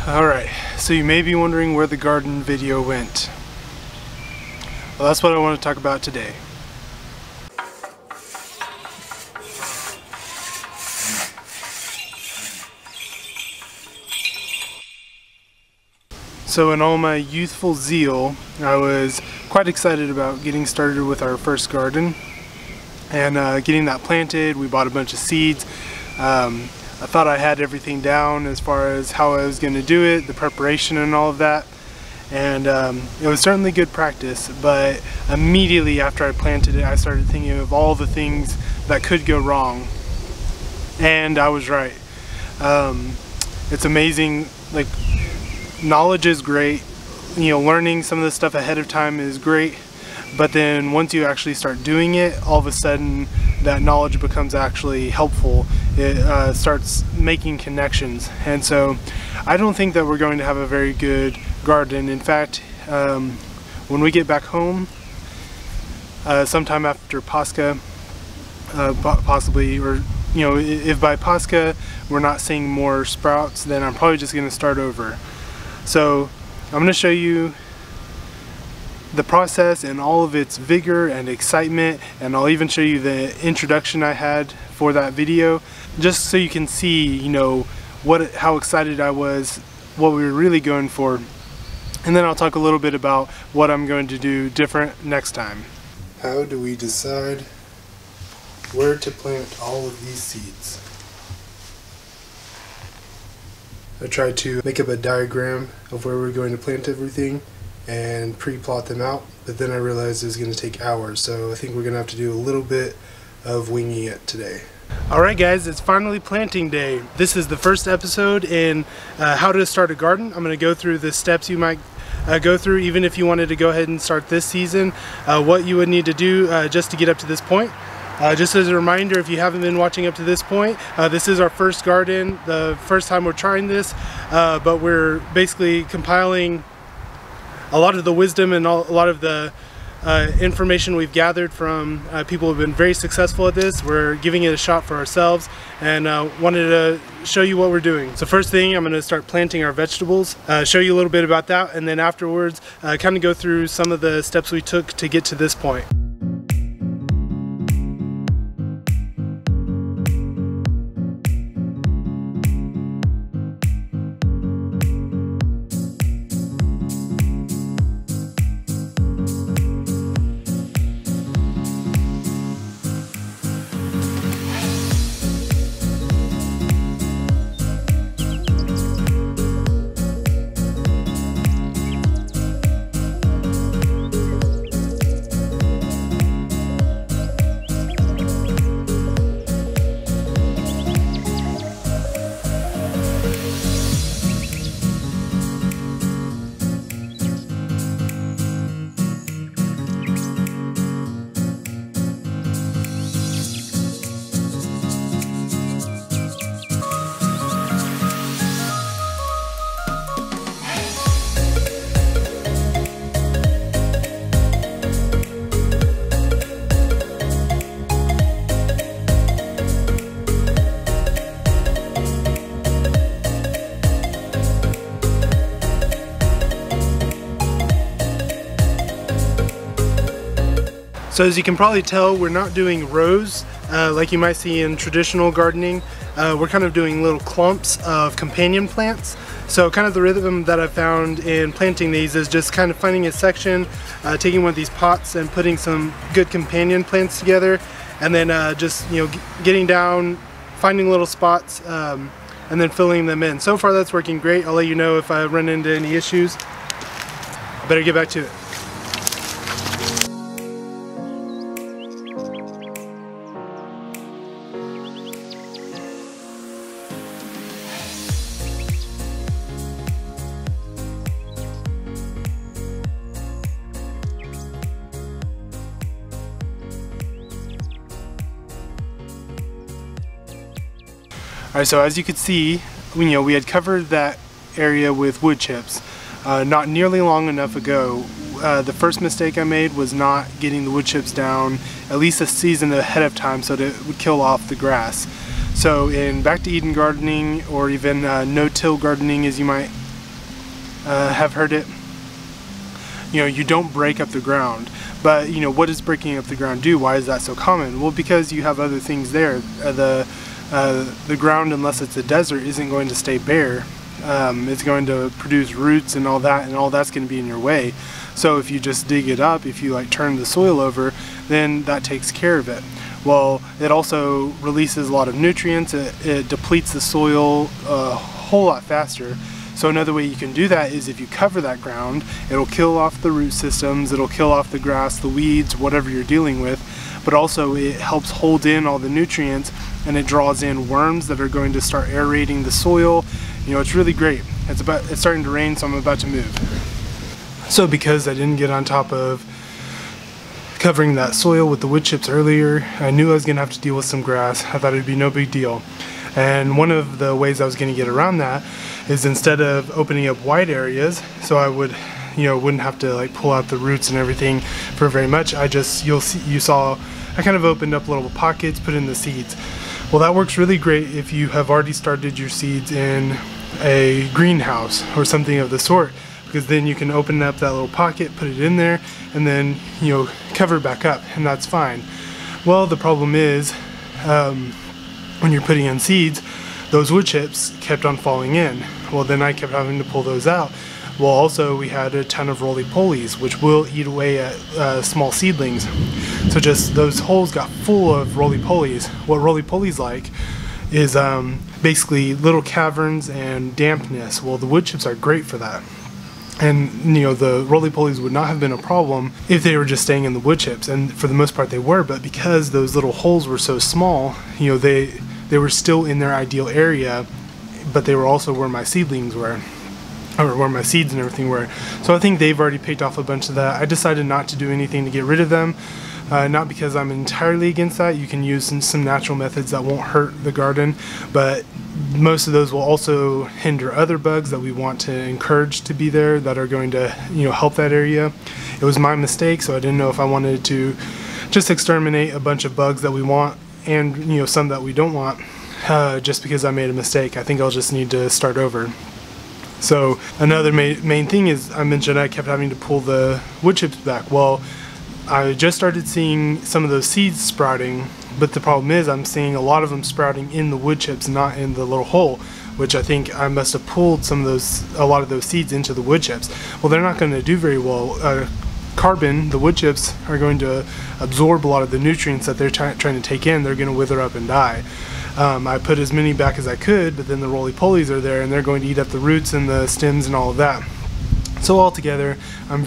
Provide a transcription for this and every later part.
Alright, so you may be wondering where the garden video went. Well, that's what I want to talk about today. So in all my youthful zeal, I was quite excited about getting started with our first garden and getting that planted. We bought a bunch of seeds. I thought I had everything down as far as how I was going to do it, the preparation and all of that, and it was certainly good practice, but immediately after I planted it I started thinking of all the things that could go wrong, and I was right. It's amazing, like, knowledge is great, you know, learning some of this stuff ahead of time is great, but then once you actually start doing it, all of a sudden that knowledge becomes actually helpful. It starts making connections, and so I don't think that we're going to have a very good garden. In fact, when we get back home sometime after Pascha, possibly, or you know, if by Pascha we're not seeing more sprouts, then I'm probably just going to start over. So I'm going to show you the process and all of its vigor and excitement, and I'll even show you the introduction I had for that video, just so you can see, you know, how excited I was, what we were really going for, and then I'll talk a little bit about what I'm going to do different next time. How do we decide where to plant all of these seeds? I tried to make up a diagram of where we're going to plant everything and pre-plot them out, but then I realized it was going to take hours, so I think we're going to have to do a little bit of winging it today. Alright guys, it's finally planting day. This is the first episode in how to start a garden. I'm going to go through the steps you might go through even if you wanted to go ahead and start this season, what you would need to do just to get up to this point. Just as a reminder, if you haven't been watching up to this point, this is our first garden, the first time we're trying this, but we're basically compiling a lot of the wisdom and a lot of the information we've gathered from people who have been very successful at this. We're giving it a shot for ourselves and wanted to show you what we're doing. So first thing, I'm going to start planting our vegetables, show you a little bit about that, and then afterwards kind of go through some of the steps we took to get to this point. So as you can probably tell, we're not doing rows like you might see in traditional gardening. We're kind of doing little clumps of companion plants. So kind of the rhythm that I found in planting these is just kind of finding a section, taking one of these pots and putting some good companion plants together, and then just, you know, getting down, finding little spots, and then filling them in. So far that's working great. I'll let you know if I run into any issues. I better get back to it. Alright, so as you could see, you know, we had covered that area with wood chips not nearly long enough ago. The first mistake I made was not getting the wood chips down at least a season ahead of time so that it would kill off the grass. So in Back to Eden gardening, or even no-till gardening as you might have heard it. You don't break up the ground. But what does breaking up the ground do? Why is that so common? Well, because you have other things there. The ground, unless it's a desert, isn't going to stay bare. It's going to produce roots and all that, and all that's going to be in your way. So if you just dig it up, if you turn the soil over, then that takes care of it. Well, it also releases a lot of nutrients. It depletes the soil a whole lot faster. So another way you can do that is if you cover that ground, it'll kill off the root systems, it'll kill off the grass, the weeds, whatever you're dealing with, but also it helps hold in all the nutrients, and it draws in worms that are going to start aerating the soil. It's really great. It's starting to rain, so I'm about to move. So because I didn't get on top of covering that soil with the wood chips earlier, I knew I was going to have to deal with some grass. I thought it'd be no big deal. And one of the ways I was going to get around that is, instead of opening up wide areas, so I would, wouldn't have to pull out the roots and everything for very much, you saw I kind of opened up little pockets, put in the seeds. Well, that works really great if you have already started your seeds in a greenhouse or something of the sort, because then you can open up that little pocket, put it in there, and then cover it back up, and that's fine. Well, the problem is, when you're putting in seeds, those wood chips kept on falling in. Well, then I kept having to pull those out. Well, also we had a ton of roly-polies, which will eat away at small seedlings. So just those holes got full of roly-polies. What roly-polies like is basically little caverns and dampness. Well, the wood chips are great for that. And the roly-polies would not have been a problem if they were just staying in the wood chips, and for the most part they were, but because those little holes were so small, they were still in their ideal area, but they were also where my seedlings were, or where my seeds and everything were. So I think they've already picked off a bunch of that. I decided not to do anything to get rid of them, not because I'm entirely against that. You can use some natural methods that won't hurt the garden, but most of those will also hinder other bugs that we want to encourage to be there, that are going to help that area. It was my mistake, so I didn't know if I wanted to just exterminate a bunch of bugs that we want and some that we don't want, just because I made a mistake. I think I'll just need to start over. So another main thing is, I mentioned I kept having to pull the wood chips back. Well, I just started seeing some of those seeds sprouting, but the problem is I'm seeing a lot of them sprouting in the wood chips, not in the little hole, which I think I must have pulled a lot of those seeds into the wood chips. Well, they're not going to do very well. Carbon, the wood chips, are going to absorb a lot of the nutrients that they're trying to take in. They're going to wither up and die. I put as many back as I could, but then the roly-polies are there, and they're going to eat up the roots and the stems and all of that. So altogether, I'm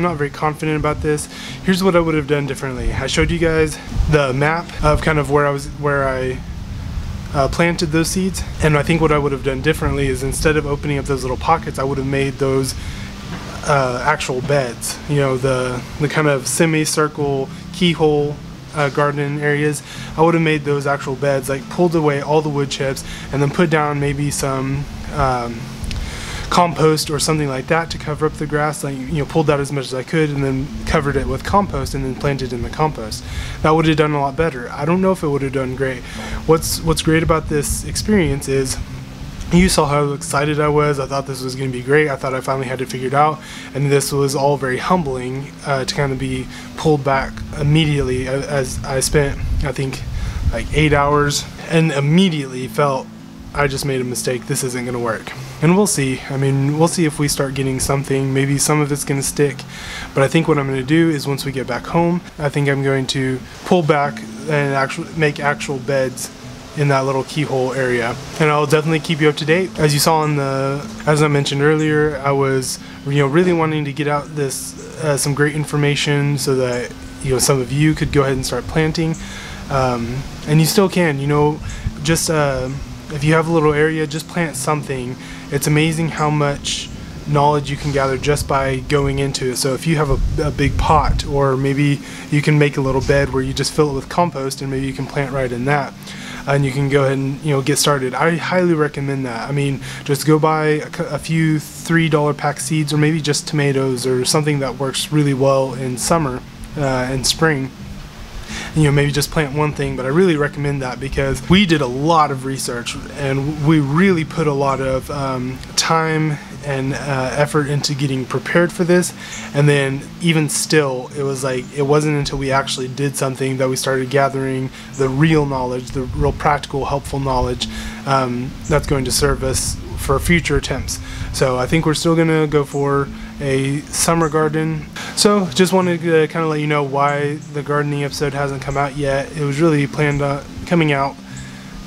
not very confident about this. Here's what I would have done differently. I showed you guys the map of kind of where I planted those seeds, and I think what I would have done differently is, instead of opening up those little pockets, I would have made those actual beds. The kind of semicircle keyhole garden areas. I would have made those actual beds, pulled away all the wood chips, and then put down maybe some compost or something like that to cover up the grass. Pulled out as much as I could and then covered it with compost and then planted in the compost. That would have done a lot better. I don't know if it would have done great. What's great about this experience is, you saw how excited I was. I thought this was going to be great. I thought I finally had it figured out, and this was all very humbling to kind of be pulled back immediately, as I spent, I think, 8 hours, and immediately felt I just made a mistake. This isn't going to work. And we'll see. I mean, we'll see if we start getting something. Maybe some of it's going to stick. But I think what I'm going to do is, once we get back home, I think I'm going to pull back and make actual beds in that little keyhole area, and I'll definitely keep you up to date. As you saw as I mentioned earlier, I was really wanting to get out some great information so that some of you could go ahead and start planting, and you still can. Just if you have a little area, just plant something. It's amazing how much knowledge you can gather just by going into it. So if you have a big pot, or maybe you can make a little bed where you just fill it with compost, and maybe you can plant right in that. And you can go ahead and get started. I highly recommend that. I mean, just go buy a few $3 pack seeds, or maybe just tomatoes or something that works really well in summer and spring, maybe just plant one thing, but I really recommend that because we did a lot of research and we really put a lot of time and effort into getting prepared for this. And then even still, it was like, it wasn't until we actually did something that we started gathering the real knowledge, the real practical, helpful knowledge that's going to serve us for future attempts. So I think we're still gonna go for a summer garden. So just wanted to kind of let you know why the gardening episode hasn't come out yet. It was really planned on coming out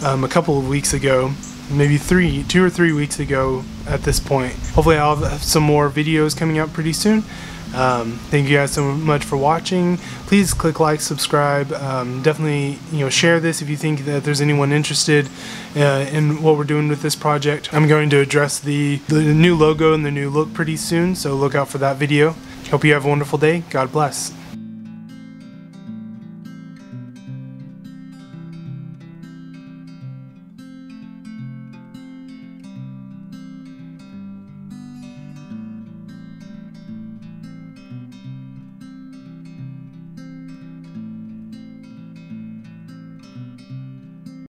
a couple of weeks ago, maybe 2 or 3 weeks ago at this point. Hopefully I'll have some more videos coming out pretty soon. Thank you guys so much for watching. Please click like, subscribe, definitely share this if you think that there's anyone interested in what we're doing with this project. I'm going to address the new logo and the new look pretty soon, so look out for that video. Hope you have a wonderful day. God bless.